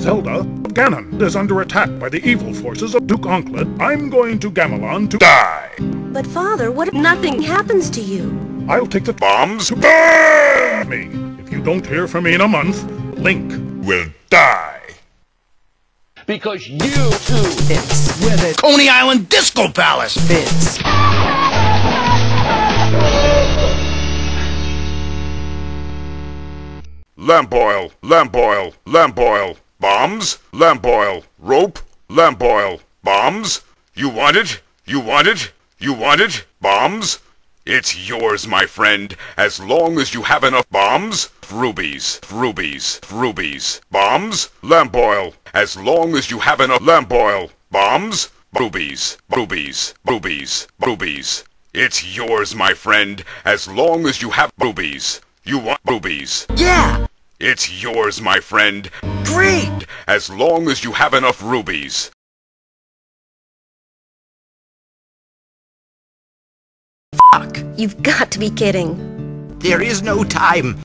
Zelda, Ganon is under attack by the evil forces of Duke Onklet. I'm going to Gamelon to die. But Father, what if nothing happens to you? I'll take the bombs to burn me. If you don't hear from me in a month, Link will die. Because you too fits with it. Coney Island Disco Palace fits. Lamp oil, lamp oil, lamp oil. Bombs, lamp oil, rope, lamp oil. Bombs? You want it? You want it? You want it? Bombs? It's yours, my friend, as long as you have enough bombs. Rubies, rubies, rubies. Bombs, lamp oil, as long as you have enough lamp oil. Bombs, rubies, rubies, rubies, rubies. It's yours, my friend, as long as you have rubies. You want rubies? Yeah! It's yours, my friend. Great! As long as you have enough rubies. Fuck! You've got to be kidding. There is no time.